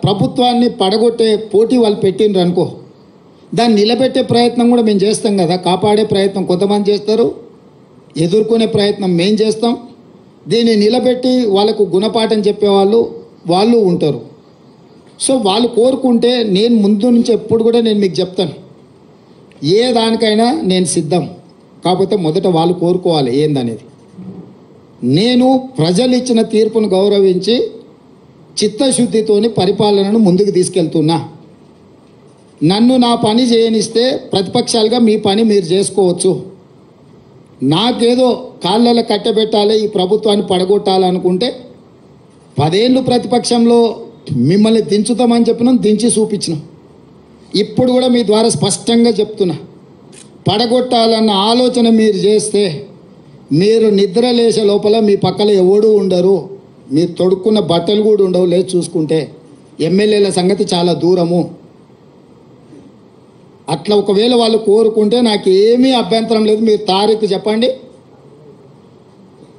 ప్రభుత్వాన్ని పడగొట్టే పోటీ వాళ్ళు పెట్టిండ్రు అనుకో, దాన్ని నిలబెట్టే ప్రయత్నం కూడా మేము చేస్తాం కదా. కాపాడే ప్రయత్నం కొంతమంది చేస్తారు, ఎదుర్కొనే ప్రయత్నం మేము చేస్తాం. దీన్ని నిలబెట్టి వాళ్ళకు గుణపాఠం చెప్పేవాళ్ళు వాళ్ళు ఉంటారు. సో వాళ్ళు కోరుకుంటే నేను ముందు నుంచి ఎప్పుడు కూడా నేను మీకు చెప్తాను, ఏ దానికైనా నేను సిద్ధం. కాకపోతే మొదట వాళ్ళు కోరుకోవాలి ఏందనేది. నేను ప్రజలు ఇచ్చిన తీర్పును గౌరవించి చిత్తశుద్ధితోని పరిపాలనను ముందుకు తీసుకెళ్తున్నా. నన్ను నా పని చేయనిస్తే ప్రతిపక్షాలుగా మీ పని మీరు చేసుకోవచ్చు. నాకేదో కాళ్ళలో కట్టబెట్టాలి, ఈ ప్రభుత్వాన్ని పడగొట్టాలనుకుంటే 10 ఏళ్ళు ప్రతిపక్షంలో మిమ్మల్ని దించుతామని చెప్పినాం, దించి చూపించినాం. ఇప్పుడు కూడా మీ ద్వారా స్పష్టంగా చెప్తున్నా, పడగొట్టాలన్న ఆలోచన మీరు చేస్తే మీరు నిద్ర లేచే లోపల మీ పక్కన ఎవడూ ఉండరు, మీరు తొడుక్కున్న బట్టలు కూడా ఉండవు. లేదు చూసుకుంటే ఎమ్మెల్యేల సంగతి చాలా దూరము. అట్లా ఒకవేళ వాళ్ళు కోరుకుంటే నాకు ఏమీ అభ్యంతరం లేదు. మీరు తారీఖు చెప్పండి,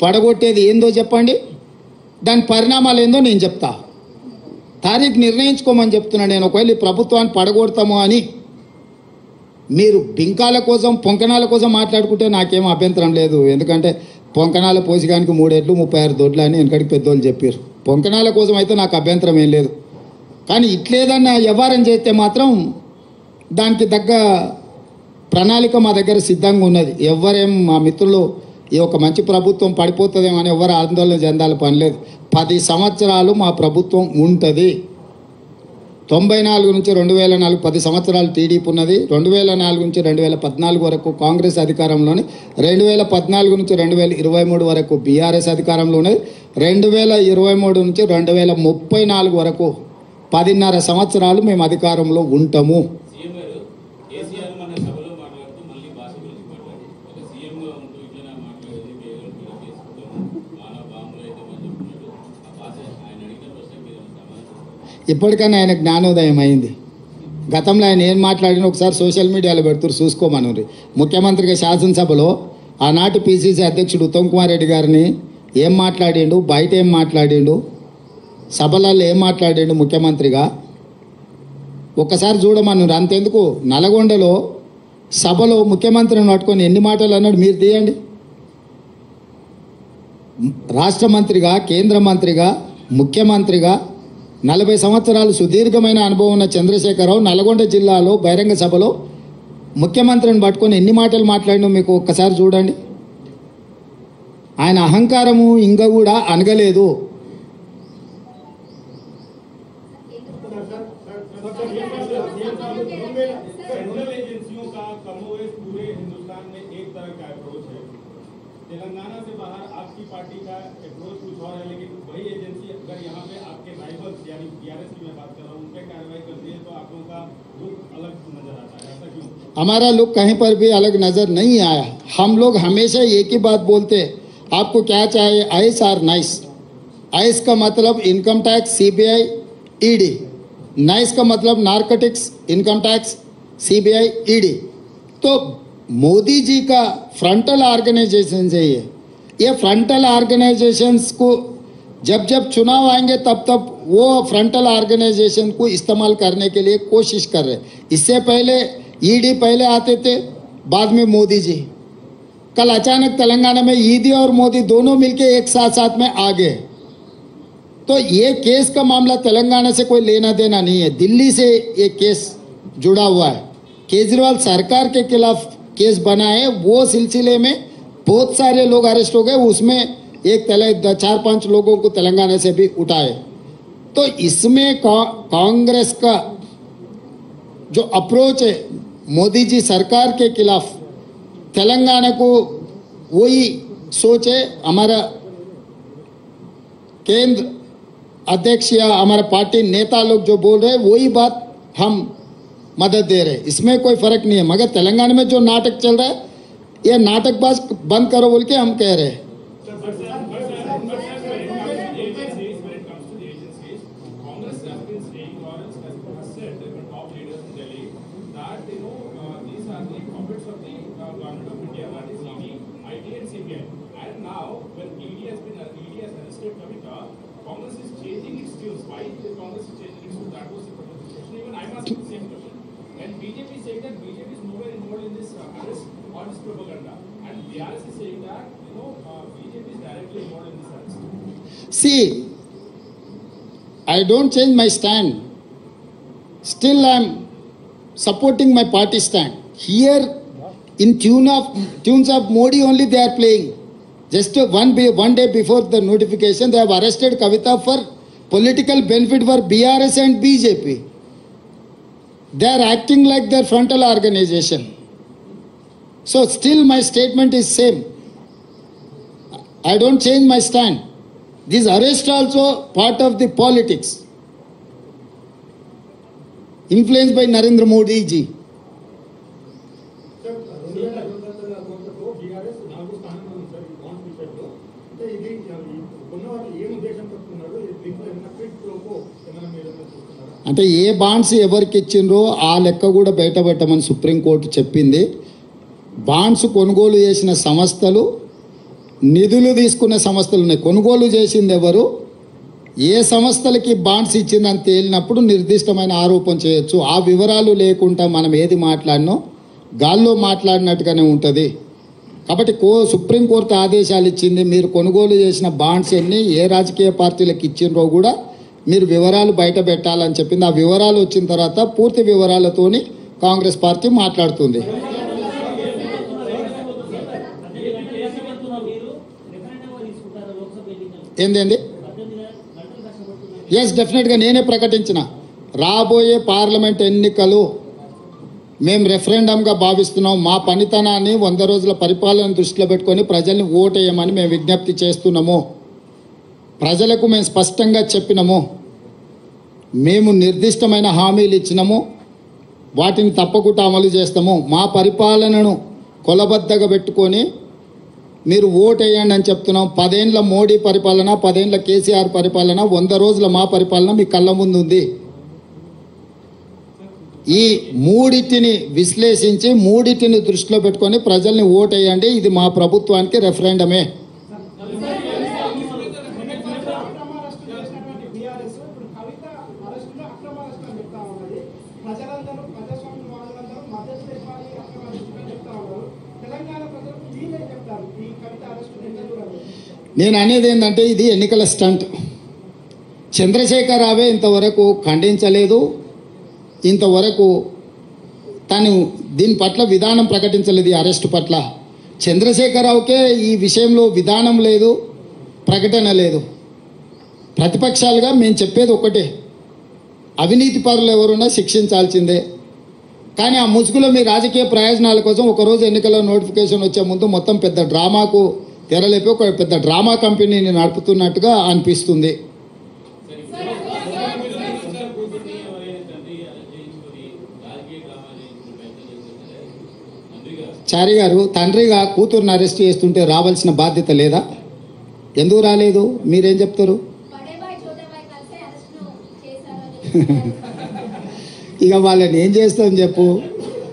పడగొట్టేది ఏందో చెప్పండి, దాని పరిణామాలు ఏందో నేను చెప్తా. తారీఖు నిర్ణయించుకోమని చెప్తున్నాను నేను. ఒకవేళ ఈ ప్రభుత్వాన్ని పడగొడతాము అని మీరు బింకాల కోసం పొంకనాల కోసం మాట్లాడుకుంటే నాకేం అభ్యంతరం లేదు. ఎందుకంటే పొంకనాల పోసిగానికి 3 ఏళ్ళు 36 దొడ్లు అని వెనకడికి పెద్దోళ్ళు చెప్పారు. పొంకనాల కోసం అయితే నాకు అభ్యంతరం ఏం లేదు. కానీ ఇట్లేదన్నా వ్యవహారం చేస్తే మాత్రం దానికి తగ్గ ప్రణాళిక మా దగ్గర సిద్ధంగా ఉన్నది. ఎవరేం మా మిత్రులు ఈ ఒక మంచి ప్రభుత్వం పడిపోతుందేమో అని ఎవరు ఆందోళన చెందాలి పని లేదు. 10 సంవత్సరాలు మా ప్రభుత్వం ఉంటుంది. 94 నుంచి 2004 10 సంవత్సరాలు టీడీపీ ఉన్నది. 2004 నుంచి 2014 వరకు కాంగ్రెస్ అధికారంలోని, 2014 నుంచి 2023 వరకు బీఆర్ఎస్ అధికారంలో ఉన్నది. 2023 నుంచి 2034 వరకు 10.5 సంవత్సరాలు మేము అధికారంలో ఉంటాము. ఇప్పటికైనా ఆయన జ్ఞానోదయం అయింది. గతంలో ఆయన ఏం మాట్లాడినా ఒకసారి సోషల్ మీడియాలో పెడుతున్నారు, చూసుకోమని. ముఖ్యమంత్రిగా శాసనసభలో ఆనాటి పిసిసి అధ్యక్షుడు ఉత్తమ్ కుమార్ రెడ్డి గారిని ఏం మాట్లాడిండు, బయట ఏం మాట్లాడిండు, సభలలో ఏం మాట్లాడిండు ముఖ్యమంత్రిగా ఒక్కసారి చూడమన్నారు. అంతెందుకు నల్గొండలో సభలో ముఖ్యమంత్రిని పట్టుకొని ఎన్ని మాటలు అన్నాడు మీరు తీయండి. రాష్ట్ర మంత్రిగా, కేంద్ర మంత్రిగా, ముఖ్యమంత్రిగా 40 సంవత్సరాలు సుదీర్ఘమైన అనుభవం ఉన్న చంద్రశేఖరరావు నల్గొండ జిల్లాలో బహిరంగ సభలో ముఖ్యమంత్రిని పట్టుకొని ఎన్ని మాటలు మాట్లాడినా మీకు ఒక్కసారి చూడండి. ఆయన అహంకారము ఇంకా కూడా అనగలేదు. तेलंगाना से बाहर आपकी पार्टी का अप्रोच कुछ और है, लेकिन वही एजेंसी अगर यहाँ पे आपके राइवल्स यानी बीआरएस की मैं बात कर रहा हूँ, उन पे कार्रवाई करती है तो आप लोगों का लुक अलग नजर आता है, ऐसा क्यों? हमारा लुक कहीं पर भी अलग नजर नहीं आया. हम लोग हमेशा एक ही बात बोलते हैं, आपको क्या चाहिए, आइस और नाइस. आइस का मतलब income tax CBI ED, nice का मतलब narcotics income tax CBI ED. तो मोदी जी का फ्रंटल ऑर्गेनाइजेशन है ये फ्रंटल ऑर्गेनाइजेशंस को जब जब चुनाव आएंगे तब तब वो फ्रंटल ऑर्गेनाइजेशन को इस्तेमाल करने के लिए कोशिश कर रहे. इससे पहले ईडी पहले आते थे, बाद में मोदी जी. कल अचानक तेलंगाना में ईडी और मोदी दोनों मिलके एक साथ में आ गए. तो ये केस का मामला तेलंगाना से कोई लेना देना नहीं है, दिल्ली से ये केस जुड़ा हुआ है. केजरीवाल सरकार के खिलाफ केस बना है, वो सिलसिले में बहुत सारे लोग अरेस्ट हो गए. उसमें एक 4-5 लोगों को तेलंगाना से भी उठाए. तो इसमें कांग्रेस का जो अप्रोच है मोदी जी सरकार के खिलाफ, तेलंगाना को वही सोच है. हमारा केंद्र अध्यक्ष या हमारा पार्टी नेता लोग जो बोल रहे हैं वही बात हम मदद दे रहे. इसमें कोई फर्क नहीं है. मगर तेलंगाना में जो नाटक चल रहा है ये नाटकबाज बंद करो बोल के हम कह रहे हैं. Congress is changing its skills. Why the Congress is changing its skills? That was the question. Even I'm asking the same question. When BJP is saying that BJP is nowhere involved in this arrest or this propaganda, and BRS is saying that BJP is directly involved in this arrest. See, I don't change my stand. Still, I'm supporting my party stand. Here, in tunes of Modi only they are playing. Just one day before the notification, they have arrested Kavita for political benefit for BRS and BJP. They are acting like their frontal organization. So still my statement is same. I don't change my stand. This arrest also part of the politics. Influenced by Narendra Modi ji. అంటే ఏ bonds ఎవరికి ఇచ్చిండ్రో ఆ లెక్క కూడా బయట పెట్టమని supreme court చెప్పింది. Bonds కొనుగోలు చేసిన సంస్థలు, నిధులు తీసుకున్న సంస్థలు ఉన్నాయి. కొనుగోలు చేసింది ఎవరు, ఏ సంస్థలకి బాండ్స్ ఇచ్చిందని తేలినప్పుడు నిర్దిష్టమైన ఆరోపణ చేయొచ్చు. ఆ వివరాలు లేకుండా మనం ఏది మాట్లాడినో గాల్లో మాట్లాడినట్టుగానే ఉంటుంది. కాబట్టి సుప్రీంకోర్టు ఆదేశాలు ఇచ్చింది, మీరు కొనుగోలు చేసిన బాండ్స్ ఎన్ని, ఏ రాజకీయ పార్టీలకు ఇచ్చిండ్రో కూడా మీరు వివరాలు బయట పెట్టాలని చెప్పింది. ఆ వివరాలు వచ్చిన తర్వాత పూర్తి వివరాలతోని కాంగ్రెస్ పార్టీ మాట్లాడుతుంది. ఏంది? ఎస్, డెఫినెట్గా నేనే ప్రకటించిన రాబోయే పార్లమెంట్ ఎన్నికలు మేము రెఫరెండంగా భావిస్తున్నాం. మా పనితనాన్ని 100 రోజుల పరిపాలన దృష్టిలో పెట్టుకొని ప్రజల్ని ఓటేయమని మేము విజ్ఞప్తి చేస్తున్నాము. ప్రజలకు మేము స్పష్టంగా చెప్పినాము, మేము నిర్దిష్టమైన హామీలు ఇచ్చినాము, వాటిని తప్పకుండా అమలు చేస్తాము. మా పరిపాలనను కొలబద్దగా పెట్టుకొని మీరు ఓటేయండి అని చెప్తున్నాం. 10 ఏళ్ల మోడీ పరిపాలన, 10 ఏళ్ల కేసీఆర్ పరిపాలన, 100 రోజుల మా పరిపాలన మీ కళ్ళ ముందు ఉంది. ఈ మూడింటిని విశ్లేషించి మూడింటిని దృష్టిలో పెట్టుకొని ప్రజల్ని ఓటేయండి, ఇది మా ప్రభుత్వానికి రెఫరెండమే. నేను అనేది ఏంటంటే ఇది ఎన్నికల స్టంట్. చంద్రశేఖర్ రావే ఇంతవరకు ఖండించలేదు, ఇంతవరకు తను దీని పట్ల విధానం ప్రకటించలేదు. ఈ అరెస్ట్ పట్ల చంద్రశేఖరరావుకే ఈ విషయంలో విధానం లేదు, ప్రకటన లేదు. ప్రతిపక్షాలుగా మేము చెప్పేది ఒకటే, అవినీతి పరులు ఎవరున్నా శిక్షించాల్సిందే. కానీ ఆ ముసుగులో మీ రాజకీయ ప్రయోజనాల కోసం ఒకరోజు ఎన్నికల నోటిఫికేషన్ వచ్చే ముందు మొత్తం పెద్ద డ్రామాకు తెరలేపి ఒక పెద్ద డ్రామా కంపెనీని నడుపుతున్నట్టుగా అనిపిస్తుంది. చారి గారు, తండ్రిగా కూతురుని అరెస్ట్ చేస్తుంటే రావాల్సిన బాధ్యత లేదా? ఎందుకు రాలేదు? మీరేం చెప్తారు? ఇక వాళ్ళని ఏం చేస్తామని చెప్పు.